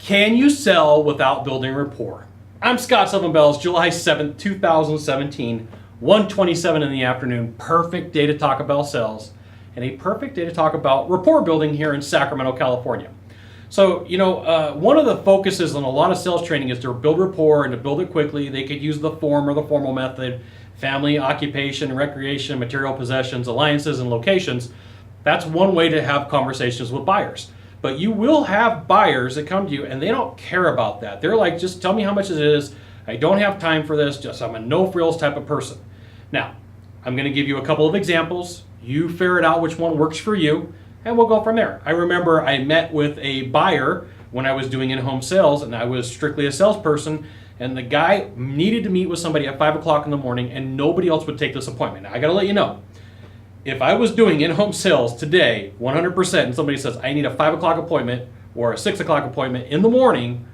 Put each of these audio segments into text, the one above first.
Can you sell without building rapport? I'm Scott Sylvan Bell. It's July 7th, 2017, 1:27 in the afternoon. Perfect day to talk about sales and a perfect day to talk about rapport building here in Sacramento, California. So, one of the focuses on a lot of sales training is to build rapport and to build it quickly. They could use the form or the formal method, family, occupation, recreation, material possessions, alliances, and locations. That's one way to have conversations with buyers. But you will have buyers that come to you and they don't care about that. They're like, just tell me how much it is. I don't have time for this. I'm a no frills type of person. Now, I'm going to give you a couple of examples. You ferret out which one works for you and we'll go from there. I remember I met with a buyer when I was doing in-home sales and I was strictly a salesperson, and the guy needed to meet with somebody at 5 o'clock in the morning and nobody else would take this appointment. Now, I got to let you know, if I was doing in-home sales today, 100%, and somebody says, I need a 5 o'clock appointment or a 6 o'clock appointment in the morning,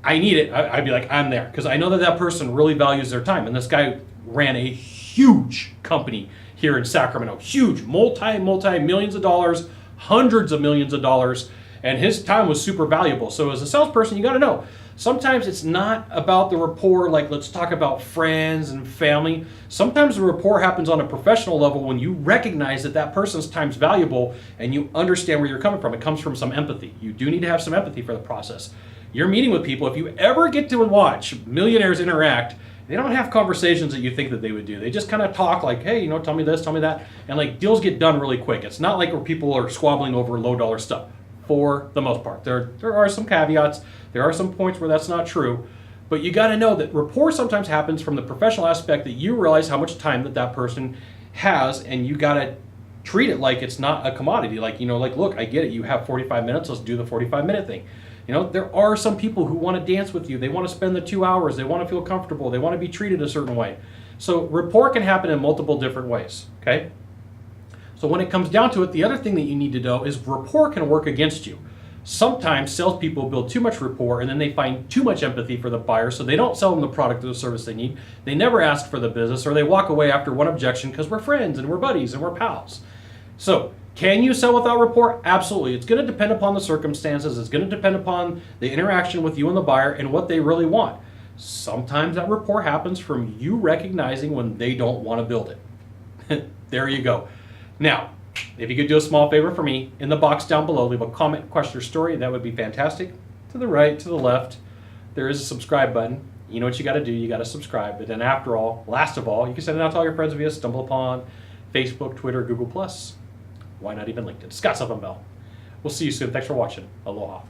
I need it, I'd be like, I'm there. Because I know that that person really values their time. And this guy ran a huge company here in Sacramento. Huge, multi-millions of dollars, hundreds of millions of dollars. And his time was super valuable. So as a salesperson, you got to know, sometimes it's not about the rapport, like let's talk about friends and family. Sometimes the rapport happens on a professional level when you recognize that that person's time's valuable and you understand where you're coming from. It comes from some empathy. You do need to have some empathy for the process. You're meeting with people. If you ever get to watch millionaires interact, they don't have conversations that you think that they would do. They just kind of talk like, hey, tell me this, tell me that. And like deals get done really quick. It's not like where people are squabbling over low dollar stuff. For the most part. There are some caveats. There are some points where that's not true. But you got to know that rapport sometimes happens from the professional aspect that you realize how much time that person has, and you got to treat it like it's not a commodity. Like, look, I get it. You have 45 minutes. Let's do the 45-minute thing. There are some people who want to dance with you. They want to spend the 2 hours. They want to feel comfortable. They want to be treated a certain way. So rapport can happen in multiple different ways, okay? So when it comes down to it, the other thing that you need to know is rapport can work against you. Sometimes salespeople build too much rapport and then they find too much empathy for the buyer, so they don't sell them the product or the service they need. They never ask for the business, or they walk away after one objection because we're friends and we're buddies and we're pals. So can you sell without rapport? Absolutely. It's going to depend upon the circumstances. It's going to depend upon the interaction with you and the buyer and what they really want. Sometimes that rapport happens from you recognizing when they don't want to build it. There you go. Now, if you could do a small favor for me, in the box down below, leave a comment, question, or story. That would be fantastic. To the right, to the left, there is a subscribe button. You know what you got to do. You got to subscribe. But then after all, last of all, you can send it out to all your friends via StumbleUpon, Facebook, Twitter, Google+. Why not even LinkedIn? Scott Sylvan Bell. We'll see you soon. Thanks for watching. Aloha.